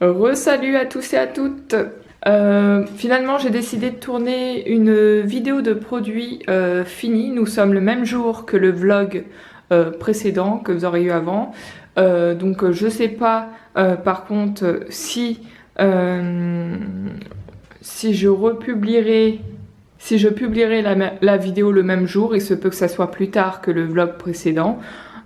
Re-salut à tous et à toutes. Finalement, j'ai décidé de tourner une vidéo de produits finis. Nous sommes le même jour que le vlog précédent que vous aurez eu avant. Donc je sais pas par contre si je publierai la vidéo le même jour. Il se peut que ça soit plus tard que le vlog précédent.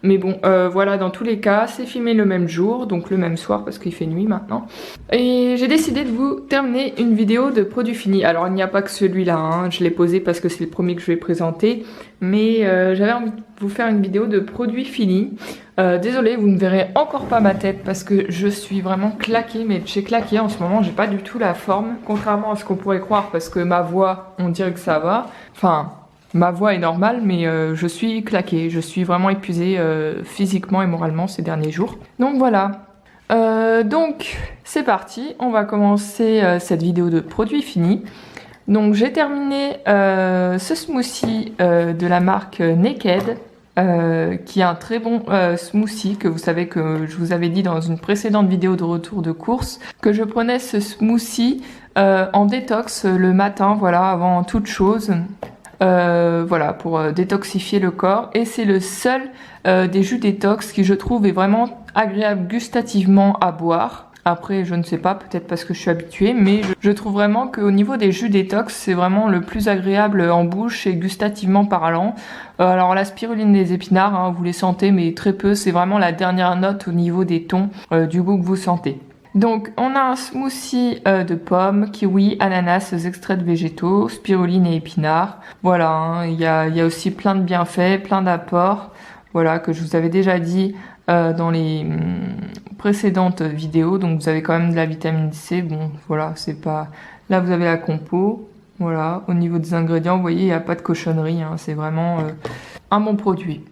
Mais bon, voilà, dans tous les cas, c'est filmé le même jour, donc le même soir parce qu'il fait nuit maintenant. Et j'ai décidé de vous terminer une vidéo de produits finis. Alors il n'y a pas que celui-là, hein, je l'ai posé parce que c'est le premier que je vais présenter. Mais j'avais envie de vous faire une vidéo de produits finis. Désolée, vous ne verrez encore pas ma tête parce que je suis vraiment claquée. Mais chez claquée en ce moment, j'ai pas du tout la forme. Contrairement à ce qu'on pourrait croire parce que ma voix, on dirait que ça va. Enfin... Ma voix est normale, mais je suis claquée. Je suis vraiment épuisée physiquement et moralement ces derniers jours. Donc voilà. Donc c'est parti. On va commencer cette vidéo de produits finis. Donc j'ai terminé ce smoothie de la marque Naked. Qui est un très bon smoothie que vous savez que je vous avais dit dans une précédente vidéo de retour de course que je prenais ce smoothie en détox le matin, voilà, avant toute chose. Voilà, pour détoxifier le corps, et c'est le seul des jus détox qui je trouve est vraiment agréable gustativement à boire. Après je ne sais pas, peut-être parce que je suis habituée, mais je trouve vraiment qu'au niveau des jus détox c'est vraiment le plus agréable en bouche et gustativement parlant. Alors la spiruline des épinards, hein, vous les sentez mais très peu, c'est vraiment la dernière note au niveau des tons du goût que vous sentez. Donc on a un smoothie de pommes, kiwi, ananas, extraits de végétaux, spiruline et épinards. Voilà, hein, il y a aussi plein de bienfaits, plein d'apports, voilà, que je vous avais déjà dit dans les précédentes vidéos. Donc vous avez quand même de la vitamine C, bon voilà, c'est pas... Là vous avez la compo, voilà, au niveau des ingrédients, vous voyez, il n'y a pas de cochonnerie, hein, c'est vraiment un bon produit.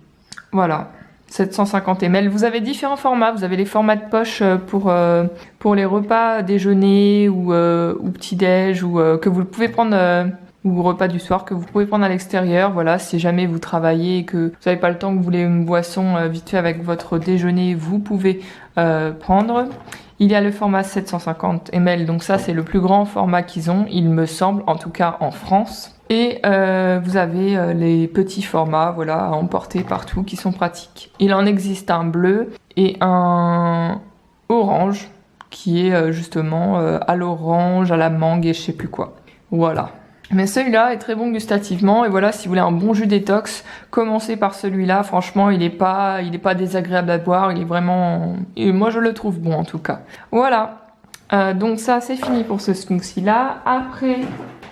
Voilà. 750 ml. Vous avez différents formats. Vous avez les formats de poche pour les repas déjeuner ou petit-déj ou que vous pouvez prendre ou repas du soir que vous pouvez prendre à l'extérieur. Voilà, si jamais vous travaillez et que vous n'avez pas le temps, que vous voulez une boisson vite fait avec votre déjeuner, vous pouvez prendre. Il y a le format 750 ml, donc ça c'est le plus grand format qu'ils ont, il me semble, en tout cas en France. Et vous avez les petits formats, voilà, à emporter partout, qui sont pratiques. Il en existe un bleu et un orange, qui est justement à l'orange, à la mangue et je sais plus quoi. Voilà. Mais celui-là est très bon gustativement, et voilà, si vous voulez un bon jus détox, commencez par celui-là. Franchement, il est pas désagréable à boire, il est vraiment... Et moi, je le trouve bon, en tout cas. Voilà. Donc ça, c'est fini pour ce smoothie-là. Après...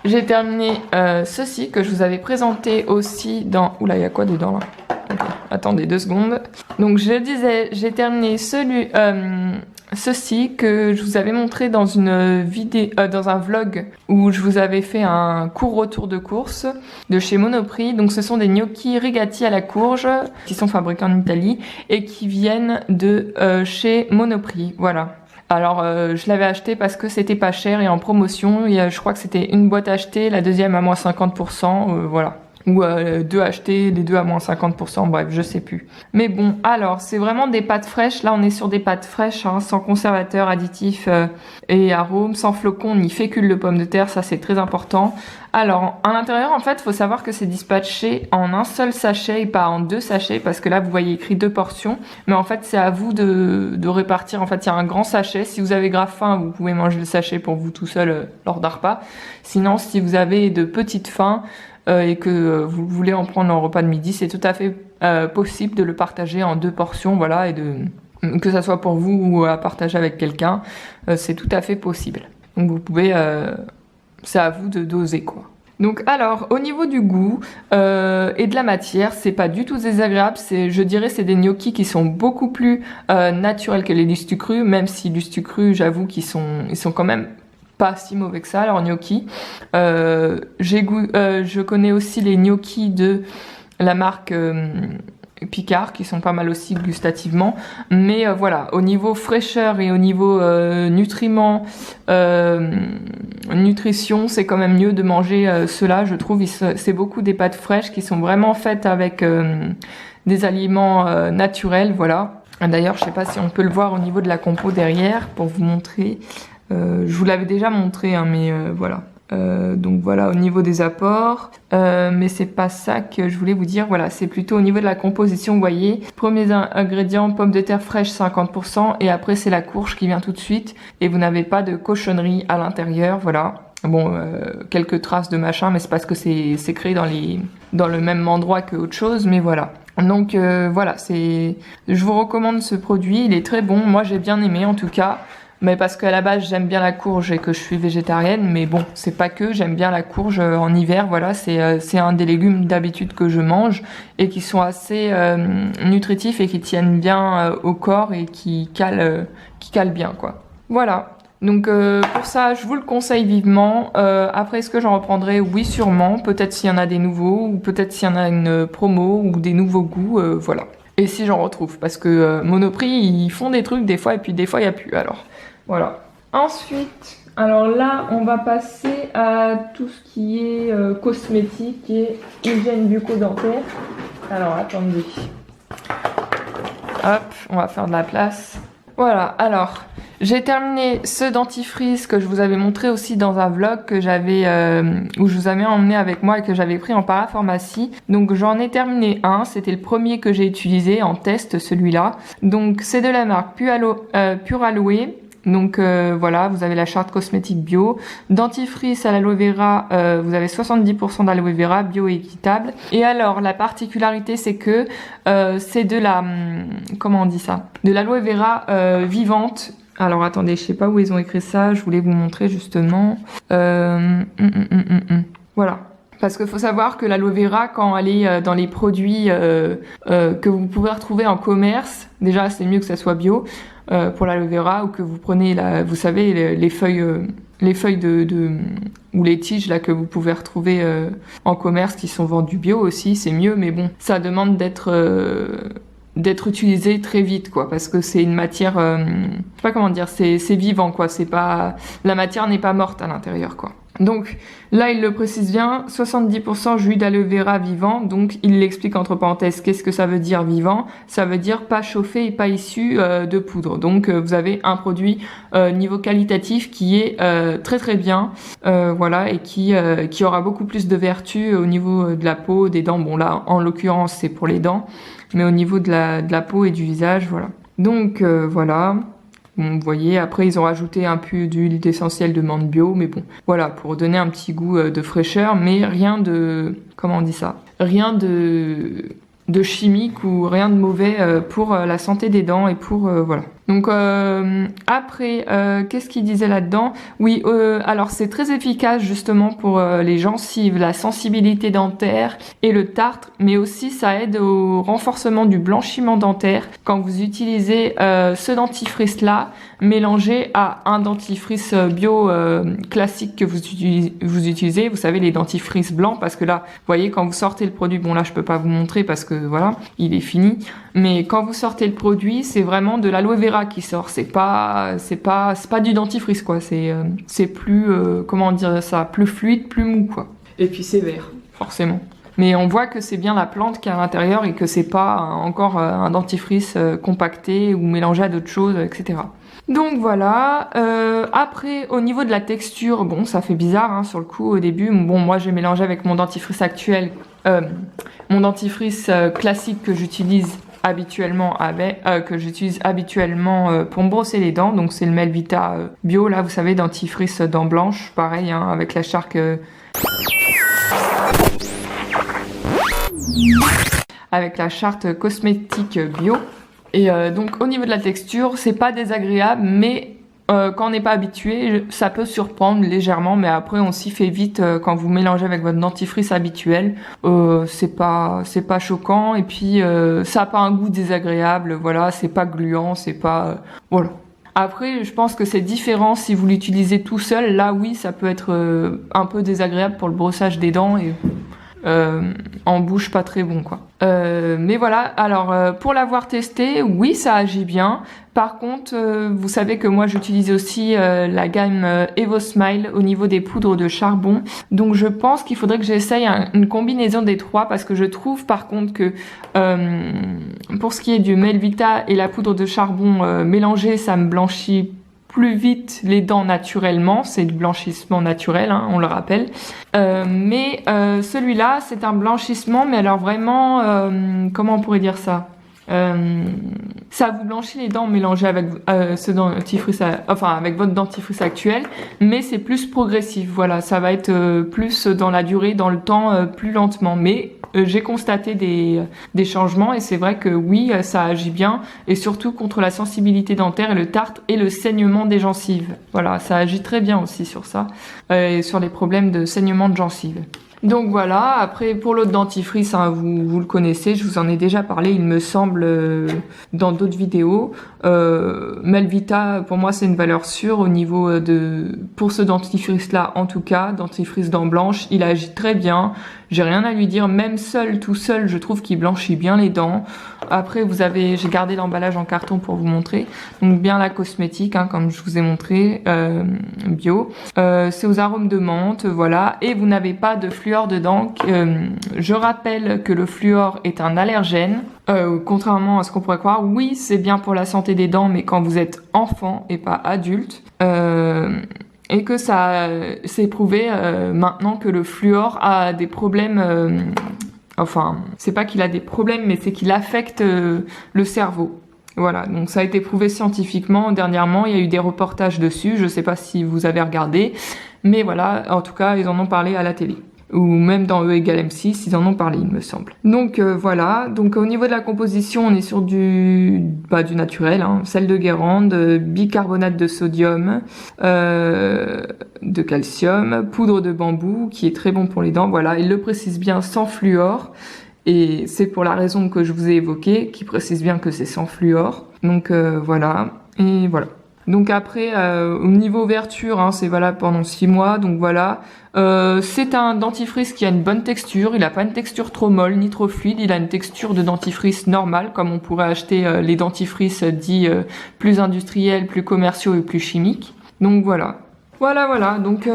J'ai terminé ceci que je vous avais présenté aussi dans... Oula, il y a quoi dedans là? Okay. Attendez 2 secondes. Donc je disais, j'ai terminé ceci que je vous avais montré dans une vidéo, dans un vlog où je vous avais fait un court retour de course de chez Monoprix. Donc ce sont des gnocchis rigati à la courge qui sont fabriqués en Italie et qui viennent de chez Monoprix. Voilà. Alors je l'avais acheté parce que c'était pas cher et en promotion, je crois que c'était une boîte achetée, la deuxième à moins 50%, voilà. Ou deux achetés, les deux à moins 50%, bref, je sais plus. Mais bon, alors, c'est vraiment des pâtes fraîches. Là, on est sur des pâtes fraîches, hein, sans conservateurs, additifs et arômes, sans flocons ni fécule de pommes de terre, ça c'est très important. Alors, à l'intérieur, en fait, il faut savoir que c'est dispatché en un seul sachet et pas en 2 sachets, parce que là, vous voyez écrit 2 portions. Mais en fait, c'est à vous de répartir. En fait, il y a un grand sachet. Si vous avez grave faim, vous pouvez manger le sachet pour vous tout seul lors d'un repas. Sinon, si vous avez de petites faims, et que vous voulez en prendre en repas de midi, c'est tout à fait possible de le partager en 2 portions, voilà, et que ça soit pour vous ou à partager avec quelqu'un, c'est tout à fait possible. Donc vous pouvez, c'est à vous de doser quoi. Donc alors, au niveau du goût et de la matière, c'est pas du tout désagréable, je dirais c'est des gnocchis qui sont beaucoup plus naturels que les lustucrus, même si lustucrus, j'avoue qu'ils sont quand même pas si mauvais que ça, alors gnocchi. Je connais aussi les gnocchis de la marque Picard, qui sont pas mal aussi gustativement. Mais voilà, au niveau fraîcheur et au niveau nutriments, nutrition, c'est quand même mieux de manger cela, je trouve. C'est beaucoup des pâtes fraîches qui sont vraiment faites avec des aliments naturels, voilà. D'ailleurs, je sais pas si on peut le voir au niveau de la compo derrière pour vous montrer. Je vous l'avais déjà montré, hein, mais voilà. Donc voilà au niveau des apports, mais c'est pas ça que je voulais vous dire. Voilà, c'est plutôt au niveau de la composition. Vous voyez, premiers ingrédients, pommes de terre fraîches 50%, et après c'est la courge qui vient tout de suite, et vous n'avez pas de cochonnerie à l'intérieur. Voilà. Bon, quelques traces de machin, mais c'est parce que c'est créé dans le même endroit que autre chose, mais voilà. Donc voilà, je vous recommande ce produit, il est très bon. Moi j'ai bien aimé en tout cas. Mais parce qu'à la base j'aime bien la courge et que je suis végétarienne, mais bon, c'est pas que, j'aime bien la courge en hiver, voilà, c'est un des légumes d'habitude que je mange et qui sont assez nutritifs et qui tiennent bien au corps et qui calent bien, quoi. Voilà. Donc pour ça, je vous le conseille vivement. Après, est-ce que j'en reprendrai? Oui, sûrement. Peut-être s'il y en a des nouveaux, ou peut-être s'il y en a une promo ou des nouveaux goûts, voilà. Et si j'en retrouve, parce que Monoprix, ils font des trucs des fois, et puis des fois, il n'y a plus, alors. Voilà. Ensuite, alors là, on va passer à tout ce qui est cosmétique et hygiène bucco-dentaire. Alors, attendez. Hop, on va faire de la place. Voilà, alors, j'ai terminé ce dentifrice que je vous avais montré aussi dans un vlog que j'avais, où je vous avais emmené avec moi et que j'avais pris en parapharmacie. Donc j'en ai terminé un, c'était le premier que j'ai utilisé en test, celui-là. Donc c'est de la marque Pure Aloe. Donc voilà, vous avez la charte cosmétique bio. Dentifrice à l'aloe vera, vous avez 70% d'aloe vera bio et équitable. Et alors la particularité c'est que c'est de la comment on dit ça, de l'aloe vera vivante. Alors attendez, je sais pas où ils ont écrit ça, je voulais vous montrer justement. Voilà. Parce qu'il faut savoir que l'aloe vera, quand elle est dans les produits que vous pouvez retrouver en commerce, déjà c'est mieux que ça soit bio pour l'aloe vera, ou que vous prenez, vous savez, les feuilles ou les tiges là que vous pouvez retrouver en commerce qui sont vendues bio aussi, c'est mieux, mais bon, ça demande d'être utilisé très vite, quoi, parce que c'est une matière, je sais pas comment dire, c'est vivant, quoi, c'est pas, la matière n'est pas morte à l'intérieur, quoi. Donc là, il le précise bien, 70% jus d'aloe vera vivant, donc il l'explique entre parenthèses. Qu'est-ce que ça veut dire vivant? Ça veut dire pas chauffé et pas issu de poudre. Donc vous avez un produit niveau qualitatif qui est très très bien, voilà, et qui aura beaucoup plus de vertus au niveau de la peau, des dents. Bon là, en l'occurrence, c'est pour les dents, mais au niveau de la peau et du visage, voilà. Donc voilà. Bon, vous voyez, après ils ont rajouté un peu d'huile d'essentiel de menthe bio, mais bon, voilà, pour donner un petit goût de fraîcheur, mais rien de, comment on dit ça, rien de chimique ou rien de mauvais pour la santé des dents et pour, voilà. Donc après, qu'est-ce qu'il disait là-dedans? Oui, alors c'est très efficace justement pour les gencives, la sensibilité dentaire et le tartre, mais aussi ça aide au renforcement du blanchiment dentaire quand vous utilisez ce dentifrice-là mélangé à un dentifrice bio classique que vous utilisez. Vous savez, les dentifrices blancs, parce que là, vous voyez, quand vous sortez le produit, bon là je peux pas vous montrer parce que voilà, il est fini, mais quand vous sortez le produit, c'est vraiment de l'aloe vera qui sort, c'est pas du dentifrice, quoi, c'est plus comment dire ça, plus fluide, plus mou, quoi. Et puis c'est vert, forcément. Mais on voit que c'est bien la plante qui est à l'intérieur et que c'est pas encore un dentifrice compacté ou mélangé à d'autres choses, etc. Donc voilà, après au niveau de la texture, bon ça fait bizarre hein, sur le coup au début, bon moi j'ai mélangé avec mon dentifrice actuel, mon dentifrice classique que j'utilise habituellement pour me brosser les dents, donc c'est le Melvita bio, là vous savez, dentifrice dents blanches, pareil hein, avec la charte cosmétique bio. Et donc au niveau de la texture, c'est pas désagréable, mais quand on n'est pas habitué, ça peut surprendre légèrement, mais après on s'y fait vite quand vous mélangez avec votre dentifrice habituel. C'est pas choquant, et puis ça a pas un goût désagréable, voilà, c'est pas gluant, c'est pas voilà. Après, je pense que c'est différent si vous l'utilisez tout seul. Là, oui, ça peut être un peu désagréable pour le brossage des dents et en bouche pas très bon, quoi. Mais voilà, alors pour l'avoir testé, oui, ça agit bien. Par contre, vous savez que moi j'utilise aussi la gamme Evo Smile au niveau des poudres de charbon. Donc je pense qu'il faudrait que j'essaye une combinaison des trois, parce que je trouve par contre que pour ce qui est du Melvita et la poudre de charbon mélangée, ça me blanchit plus vite les dents naturellement, c'est du blanchissement naturel, hein, on le rappelle. Mais celui-là, c'est un blanchissement, mais alors vraiment, comment on pourrait dire ça? Ça vous blanchit les dents mélangées avec ce dentifrice, enfin avec votre dentifrice actuel, mais c'est plus progressif. Voilà, ça va être plus dans la durée, dans le temps, plus lentement. Mais j'ai constaté des changements, et c'est vrai que oui, ça agit bien, et surtout contre la sensibilité dentaire et le tartre et le saignement des gencives. Voilà, ça agit très bien aussi sur ça, et sur les problèmes de saignement de gencives. Donc voilà, après pour l'autre dentifrice, hein, vous le connaissez, je vous en ai déjà parlé, il me semble, dans d'autres vidéos. Melvita, pour moi, c'est une valeur sûre au niveau pour ce dentifrice-là, en tout cas, dentifrice dents blanches, il agit très bien. J'ai rien à lui dire, même tout seul, je trouve qu'il blanchit bien les dents. Après, j'ai gardé l'emballage en carton pour vous montrer. Donc bien la cosmétique, hein, comme je vous ai montré, bio. C'est aux arômes de menthe, voilà. Et vous n'avez pas de fluor dedans. Je rappelle que le fluor est un allergène. Contrairement à ce qu'on pourrait croire, oui, c'est bien pour la santé des dents, mais quand vous êtes enfant et pas adulte. Et que c'est prouvé maintenant que le fluor a des problèmes, enfin, c'est pas qu'il a des problèmes, mais c'est qu'il affecte le cerveau. Voilà, donc ça a été prouvé scientifiquement dernièrement, il y a eu des reportages dessus, je sais pas si vous avez regardé, mais voilà, en tout cas, ils en ont parlé à la télé. Ou même dans E égale M6, ils en ont parlé, il me semble. Donc voilà, donc au niveau de la composition, on est sur du naturel, hein, sel de Guérande, bicarbonate de sodium, de calcium, poudre de bambou, qui est très bon pour les dents, voilà, il le précise bien, sans fluor, et c'est pour la raison que je vous ai évoquée, qui précise bien que c'est sans fluor, donc voilà, et voilà. Donc après, au niveau ouverture, hein, c'est valable pendant 6 mois, donc voilà. C'est un dentifrice qui a une bonne texture, il n'a pas une texture trop molle ni trop fluide, il a une texture de dentifrice normale, comme on pourrait acheter les dentifrices dits plus industriels, plus commerciaux et plus chimiques. Donc voilà. Voilà, donc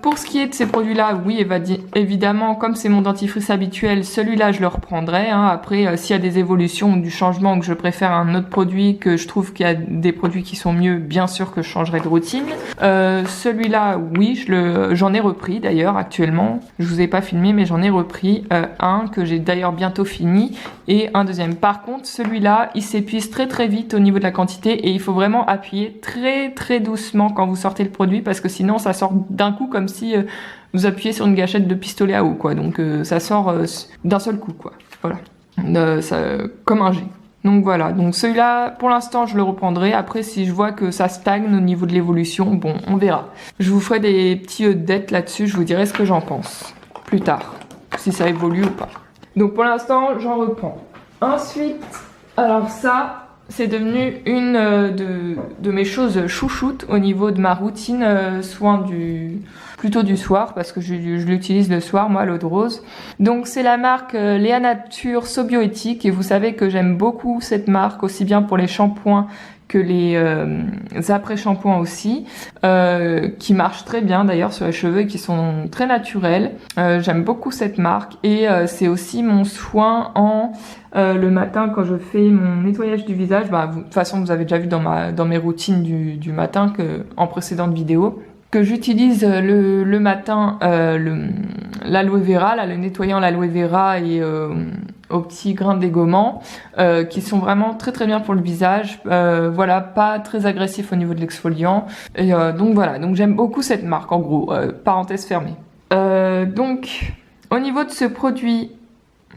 pour ce qui est de ces produits-là, oui, évidemment, comme c'est mon dentifrice habituel, celui-là je le reprendrai, hein. Après, s'il y a des évolutions ou du changement, que je préfère un autre produit, que je trouve qu'il y a des produits qui sont mieux, bien sûr que je changerai de routine. Celui-là, oui, j'en ai repris d'ailleurs actuellement, je vous ai pas filmé, mais j'en ai repris un que j'ai d'ailleurs bientôt fini, et un deuxième. Par contre, celui-là, il s'épuise très très vite au niveau de la quantité, et il faut vraiment appuyer très très doucement quand vous sortez le produit, parce que sinon ça sort d'un coup comme si vous appuyez sur une gâchette de pistolet à eau, quoi. Donc ça sort d'un seul coup, quoi. Voilà, comme un jet. Donc voilà, donc celui-là, pour l'instant, je le reprendrai. Après, si je vois que ça stagne au niveau de l'évolution, bon, on verra. Je vous ferai des petits updates là-dessus, je vous dirai ce que j'en pense plus tard, si ça évolue ou pas. Donc pour l'instant, j'en reprends. Ensuite, alors ça, c'est devenu une de mes choses chouchoutes au niveau de ma routine soin plutôt du soir, parce que je l'utilise le soir, moi, l'eau de rose. Donc c'est la marque Léa Nature Sobioéthique, et vous savez que j'aime beaucoup cette marque, aussi bien pour les shampoings que les après-shampoings aussi, qui marchent très bien d'ailleurs sur les cheveux et qui sont très naturels. J'aime beaucoup cette marque, et c'est aussi mon soin le matin quand je fais mon nettoyage du visage. De toute façon, vous avez déjà vu dans mes routines du matin en précédentes vidéos, que j'utilise le matin l'aloe vera, là, le nettoyant l'aloe vera et aux petits grains de dégommant, qui sont vraiment très très bien pour le visage. Voilà, pas très agressif au niveau de l'exfoliant. Et donc voilà, donc j'aime beaucoup cette marque, en gros, parenthèse fermée. Donc, au niveau de ce produit,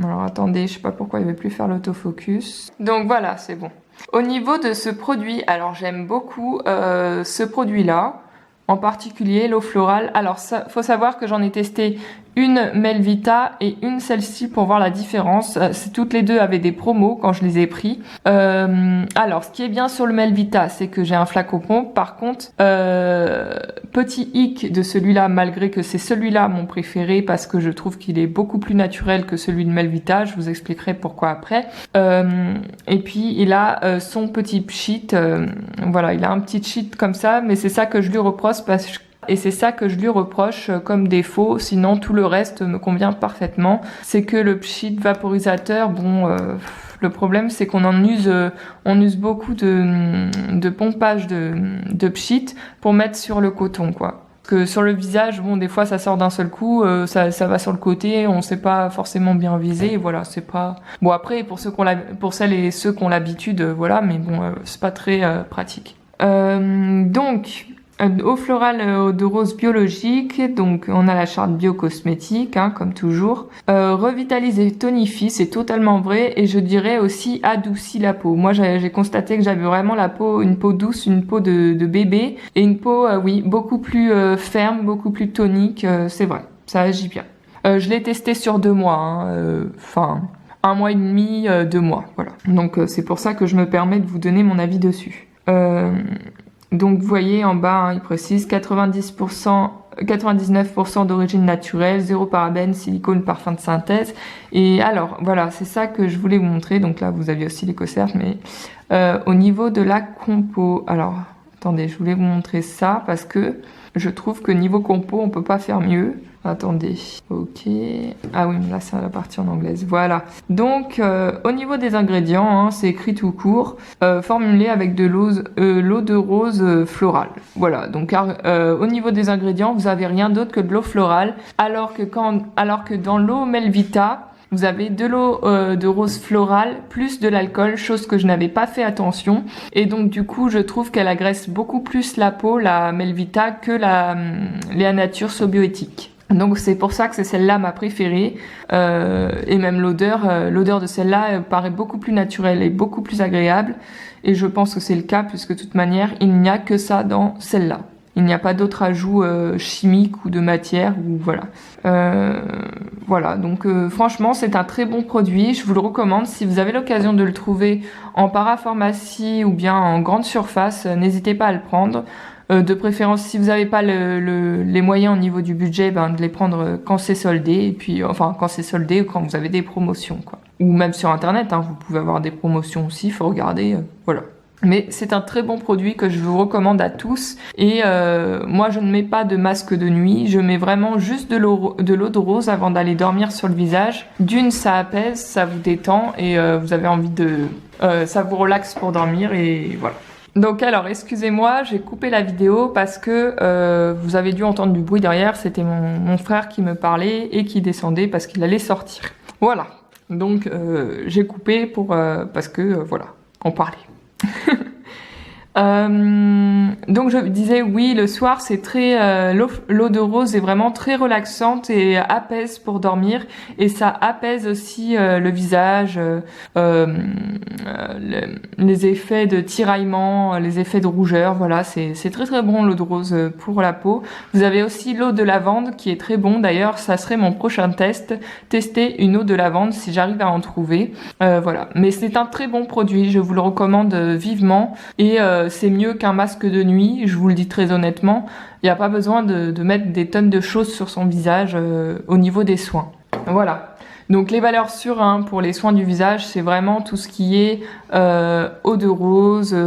alors attendez, je sais pas pourquoi il veut plus faire l'autofocus. Donc voilà, c'est bon. Au niveau de ce produit, alors j'aime beaucoup ce produit-là. En particulier l'eau florale. Alors ça, faut savoir que j'en ai testé une Melvita et une celle-ci pour voir la différence. Toutes les deux avaient des promos quand je les ai pris. Alors, ce qui est bien sur le Melvita, c'est que j'ai un flacon pompe. Par contre, petit hic de celui-là, malgré que c'est celui-là mon préféré parce que je trouve qu'il est beaucoup plus naturel que celui de Melvita. Je vous expliquerai pourquoi après. Et puis, il a son petit pchit. Voilà, il a un petit cheat comme ça, mais c'est ça que je lui reproche comme défaut. Sinon, tout le reste me convient parfaitement. C'est que le pchit vaporisateur, bon, le problème c'est qu'on on use beaucoup de pompage de pchit pour mettre sur le coton, quoi. Que sur le visage, bon, des fois ça sort d'un seul coup, ça va sur le côté, on sait pas forcément bien viser, voilà, c'est pas. Bon, après pour celles et ceux qui ont l'habitude, voilà, mais bon, c'est pas très pratique. Donc, eau florale eau de rose biologique, donc on a la charte biocosmétique, hein, comme toujours. Revitalise et tonifie, c'est totalement vrai, et je dirais aussi adoucit la peau. Moi, j'ai constaté que j'avais vraiment une peau douce, une peau de bébé, et une peau, oui, beaucoup plus ferme, beaucoup plus tonique, c'est vrai, ça agit bien. Je l'ai testé sur 2 mois, enfin, 1 mois et demi, 2 mois, voilà. Donc c'est pour ça que je me permets de vous donner mon avis dessus. Donc vous voyez en bas, hein, il précise 99% d'origine naturelle, 0 parabènes, silicone, parfum de synthèse. Et alors, voilà, c'est ça que je voulais vous montrer. Donc là, vous aviez aussi l'éco-cerf, mais au niveau de la compo, alors, attendez, je voulais vous montrer ça parce que je trouve que niveau compo, on peut pas faire mieux. Attendez, ok. Ah oui, là c'est la partie en anglaise. Voilà. Donc, au niveau des ingrédients, hein, c'est écrit tout court, formulé avec de l'eau de rose florale. Voilà. Donc, au niveau des ingrédients, vous avez rien d'autre que de l'eau florale, alors que dans l'eau Melvita, vous avez de l'eau de rose florale plus de l'alcool, chose que je n'avais pas fait attention. Et donc du coup, je trouve qu'elle agresse beaucoup plus la peau, la Melvita, que la Nature Sobioéthique. Donc c'est pour ça que c'est celle-là ma préférée. Et même l'odeur de celle-là paraît beaucoup plus naturelle et beaucoup plus agréable. Et je pense que c'est le cas puisque de toute manière, il n'y a que ça dans celle-là. Il n'y a pas d'autre ajout chimique ou de matière ou voilà. Voilà, donc franchement c'est un très bon produit, je vous le recommande. Si vous avez l'occasion de le trouver en parapharmacie ou bien en grande surface, n'hésitez pas à le prendre. De préférence, si vous n'avez pas les moyens au niveau du budget, de les prendre quand c'est soldé, et puis enfin quand c'est soldé ou quand vous avez des promotions, quoi. Ou même sur internet, hein, vous pouvez avoir des promotions aussi, il faut regarder, voilà. Mais c'est un très bon produit que je vous recommande à tous. Et moi, je ne mets pas de masque de nuit. Je mets vraiment juste de l'eau de rose avant d'aller dormir sur le visage. D'une, ça apaise, ça vous détend et vous avez envie ça vous relaxe pour dormir et voilà. Donc alors, excusez-moi, j'ai coupé la vidéo parce que vous avez dû entendre du bruit derrière. C'était mon frère qui me parlait et qui descendait parce qu'il allait sortir. Voilà. Donc j'ai coupé parce que voilà, on parlait. Donc je disais oui, le soir c'est très l'eau de rose est vraiment très relaxante et apaise pour dormir et ça apaise aussi le visage, les effets de tiraillement, les effets de rougeur, voilà, c'est très très bon l'eau de rose pour la peau. Vous avez aussi l'eau de lavande qui est très bon, d'ailleurs ça serait mon prochain tester une eau de lavande si j'arrive à en trouver, voilà, mais c'est un très bon produit, je vous le recommande vivement et c'est mieux qu'un masque de nuit, je vous le dis très honnêtement. Il n'y a pas besoin de mettre des tonnes de choses sur son visage au niveau des soins. Voilà. Donc les valeurs sûres pour les soins du visage, c'est vraiment tout ce qui est eau de rose,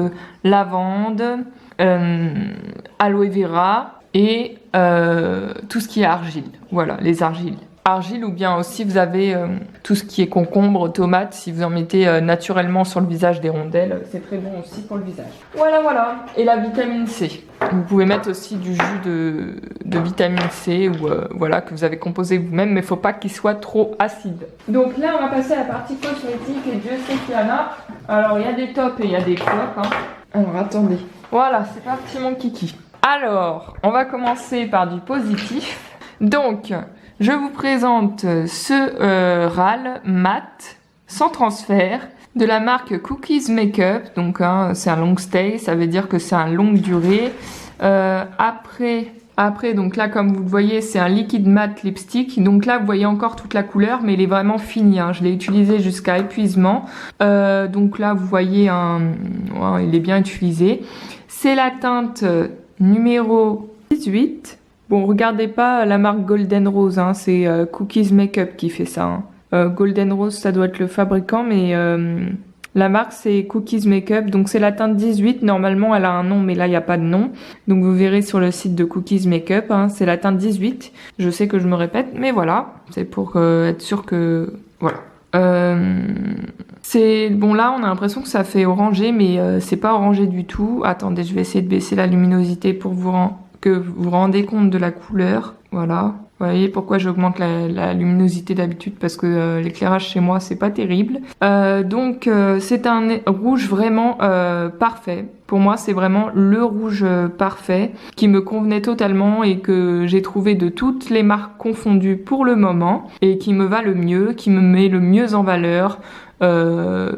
lavande, aloe vera et tout ce qui est argile. Voilà, les argiles. Argile ou bien aussi vous avez tout ce qui est concombre, tomate, si vous en mettez naturellement sur le visage des rondelles, c'est très bon aussi pour le visage. Voilà, voilà. Et la vitamine C. Vous pouvez mettre aussi du jus de vitamine C ou voilà, que vous avez composé vous-même, mais il ne faut pas qu'il soit trop acide. Donc là, on va passer à la partie cosmétique et Dieu sait qu'il y en a. Alors, il y a des tops et il y a des flops. Alors, attendez. Voilà, c'est parti mon kiki. Alors, on va commencer par du positif. Donc, je vous présente ce RAL mat sans transfert de la marque Cookies Makeup. Donc c'est un long stay, ça veut dire que c'est un longue durée. Après Après, donc là, comme vous le voyez, c'est un liquide mat lipstick. Donc là, vous voyez encore toute la couleur, mais il est vraiment fini. Hein. Je l'ai utilisé jusqu'à épuisement. Donc là, vous voyez, ouais, il est bien utilisé. C'est la teinte numéro 18. Bon, regardez pas la marque Golden Rose, hein. C'est Cookies Makeup qui fait ça. Hein. Golden Rose, ça doit être le fabricant, mais... la marque c'est Cookies Makeup, donc c'est la teinte 18, normalement elle a un nom mais là il n'y a pas de nom, donc vous verrez sur le site de Cookies Makeup, hein, c'est la teinte 18, je sais que je me répète, mais voilà, c'est pour être sûr que... voilà. C'est bon, là on a l'impression que ça fait orangé, mais c'est pas orangé du tout. Attendez, je vais essayer de baisser la luminosité pour que vous vous rendez compte de la couleur, voilà. Vous voyez pourquoi j'augmente la luminosité d'habitude, parce que l'éclairage chez moi c'est pas terrible. Donc c'est un rouge vraiment parfait. Pour moi c'est vraiment le rouge parfait qui me convenait totalement et que j'ai trouvé de toutes les marques confondues pour le moment et qui me va le mieux, qui me met le mieux en valeur.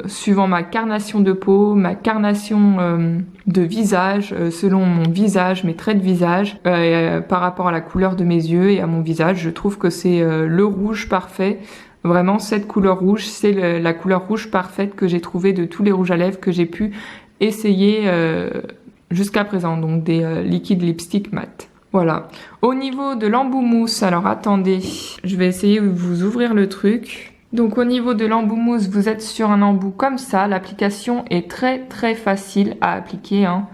Suivant ma carnation de peau, ma carnation de visage, selon mon visage, mes traits de visage, par rapport à la couleur de mes yeux et à mon visage, je trouve que c'est le rouge parfait. Vraiment, cette couleur rouge, c'est la couleur rouge parfaite que j'ai trouvée de tous les rouges à lèvres que j'ai pu essayer jusqu'à présent, donc des liquides lipstick mat. Voilà. Au niveau de l'embout mousse, alors attendez, je vais essayer de vous ouvrir le truc. Donc au niveau de l'embout mousse, vous êtes sur un embout comme ça. L'application est très très facile à appliquer. Hein.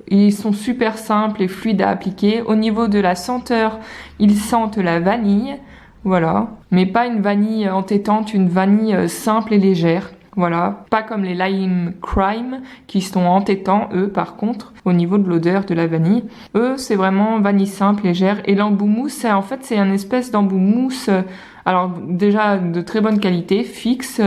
Ils sont super simples et fluides à appliquer. Au niveau de la senteur, ils sentent la vanille. Voilà. Mais pas une vanille entêtante, une vanille simple et légère. Voilà, pas comme les Lime Crime qui sont entêtants, eux, par contre, au niveau de l'odeur de la vanille. Eux, c'est vraiment vanille simple, légère. Et l'embout mousse, en fait, c'est un espèce d'embout mousse, alors déjà de très bonne qualité, fixe,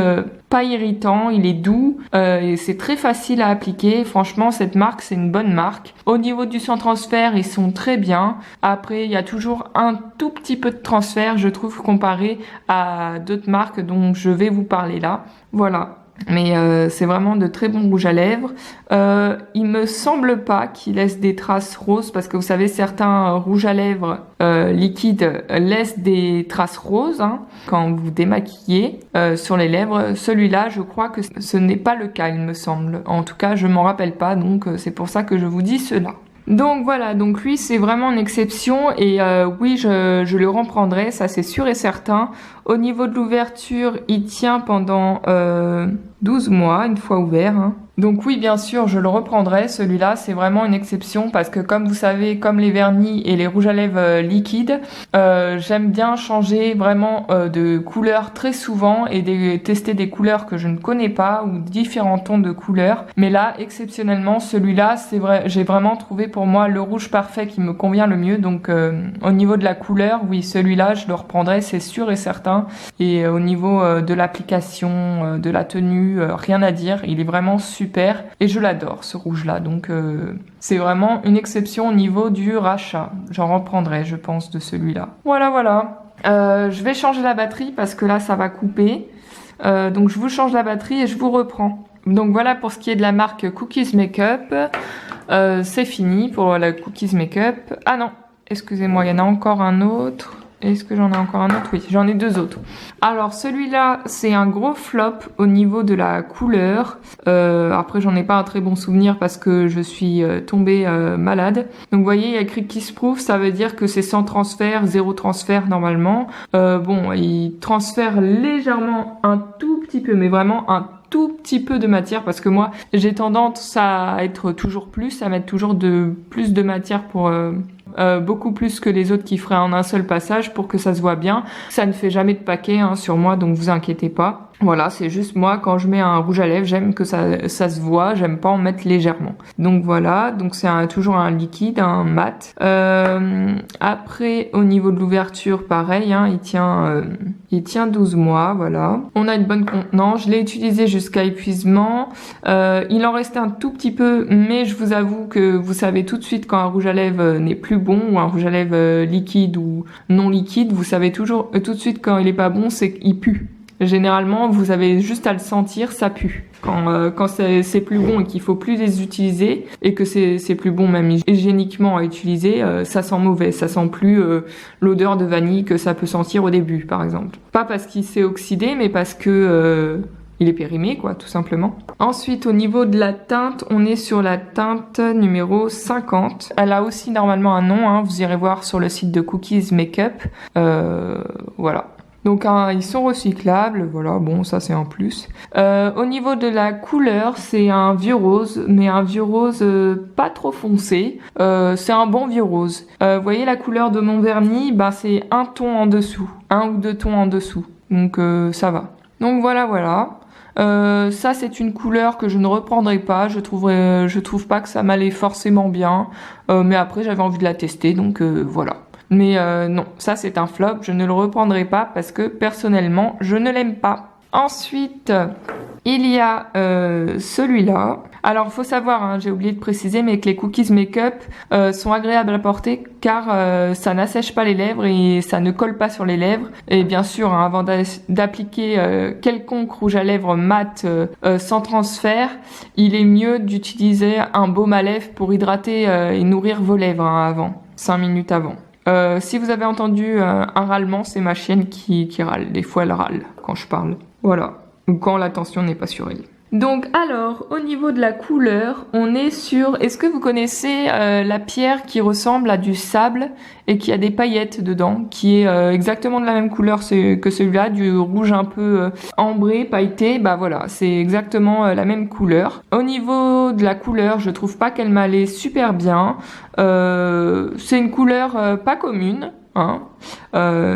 pas irritant, il est doux, et c'est très facile à appliquer. Franchement, cette marque, c'est une bonne marque. Au niveau du sans transfert, ils sont très bien. Après, il y a toujours un tout petit peu de transfert, je trouve, comparé à d'autres marques dont je vais vous parler là. Voilà. Mais c'est vraiment de très bons rouges à lèvres. Il me semble pas qu'ils laissent des traces roses, parce que vous savez, certains rouges à lèvres liquides laissent des traces roses hein, quand vous démaquillez sur les lèvres. Celui-là, je crois que ce n'est pas le cas, il me semble. En tout cas, je m'en rappelle pas, donc c'est pour ça que je vous dis cela. Donc voilà, donc lui c'est vraiment une exception et oui je le reprendrai, ça c'est sûr et certain. Au niveau de l'ouverture, il tient pendant 12 mois, une fois ouvert. Hein. Donc oui, bien sûr, je le reprendrai. Celui-là, c'est vraiment une exception parce que comme vous savez, comme les vernis et les rouges à lèvres liquides, j'aime bien changer vraiment de couleur très souvent et tester des couleurs que je ne connais pas ou différents tons de couleurs. Mais là, exceptionnellement, celui-là, c'est vrai, j'ai vraiment trouvé pour moi le rouge parfait qui me convient le mieux. Donc au niveau de la couleur, oui, celui-là, je le reprendrai, c'est sûr et certain. Et au niveau de l'application, de la tenue, rien à dire. Il est vraiment super et je l'adore ce rouge-là. Donc c'est vraiment une exception au niveau du rachat. J'en reprendrai, je pense, de celui-là. Voilà. Je vais changer la batterie parce que là, ça va couper. Donc je vous change la batterie et je vous reprends. Donc voilà pour ce qui est de la marque Cookies Makeup. C'est fini pour la Cookies Makeup. Ah non, excusez-moi, il y en a encore un autre. Est-ce que j'en ai encore un autre? Oui, j'en ai deux autres. Alors celui-là, c'est un gros flop au niveau de la couleur. Après, j'en ai pas un très bon souvenir parce que je suis tombée malade. Donc vous voyez, il y a écrit Kiss Proof, ça veut dire que c'est sans transfert, zéro transfert normalement. Bon, il transfère légèrement un tout petit peu, mais vraiment un tout petit peu de matière parce que moi, j'ai tendance à être toujours plus, à mettre toujours plus de matière pour... beaucoup plus que les autres qui feraient en un seul passage pour que ça se voit bien. Ça ne fait jamais de paquet hein, sur moi, donc vous inquiétez pas. Voilà, c'est juste moi, quand je mets un rouge à lèvres, j'aime que ça se voit, j'aime pas en mettre légèrement. Donc voilà, donc c'est toujours un liquide, un mat. Après, au niveau de l'ouverture, pareil, hein, il tient 12 mois, voilà. On a une bonne contenance, je l'ai utilisé jusqu'à épuisement. Il en restait un tout petit peu, mais je vous avoue que vous savez tout de suite quand un rouge à lèvres n'est plus bon, ou un rouge à lèvres liquide ou non liquide, vous savez toujours tout de suite quand il est pas bon, c'est qu'il pue. Généralement, vous avez juste à le sentir, ça pue. Quand c'est plus bon et qu'il faut plus les utiliser et que c'est plus bon même hygiéniquement à utiliser, ça sent mauvais, ça sent plus l'odeur de vanille que ça peut sentir au début, par exemple. Pas parce qu'il s'est oxydé, mais parce que il est périmé, quoi, tout simplement. Ensuite, au niveau de la teinte, on est sur la teinte numéro 50. Elle a aussi normalement un nom, hein, vous irez voir sur le site de Cookies Makeup. Voilà. Donc ils sont recyclables, voilà, bon ça c'est un plus. Au niveau de la couleur, c'est un vieux rose, mais un vieux rose pas trop foncé. C'est un bon vieux rose. Vous voyez la couleur de mon vernis, bah c'est un ton en dessous, 1 ou 2 tons en dessous. Donc ça va. Donc voilà. Ça c'est une couleur que je ne reprendrai pas, je trouve pas que ça m'allait forcément bien, mais après j'avais envie de la tester, donc voilà. Mais non, ça c'est un flop, je ne le reprendrai pas parce que personnellement je ne l'aime pas. Ensuite, il y a celui-là. Alors faut savoir, hein, j'ai oublié de préciser, mais que les Cookies Makeup sont agréables à porter car ça n'assèche pas les lèvres et ça ne colle pas sur les lèvres. Et bien sûr, hein, avant d'appliquer quelconque rouge à lèvres mat sans transfert, il est mieux d'utiliser un baume à lèvres pour hydrater et nourrir vos lèvres hein, avant, 5 minutes avant. Si vous avez entendu un râlement, c'est ma chienne qui râle. Des fois, elle râle quand je parle. Voilà. Ou quand l'attention n'est pas sur elle. Donc alors, au niveau de la couleur, on est sur... Est-ce que vous connaissez la pierre qui ressemble à du sable et qui a des paillettes dedans, qui est exactement de la même couleur que celui-là, du rouge un peu ambré, pailleté, bah voilà, c'est exactement la même couleur. Au niveau de la couleur, je trouve pas qu'elle m'allait super bien. C'est une couleur pas commune. Hein.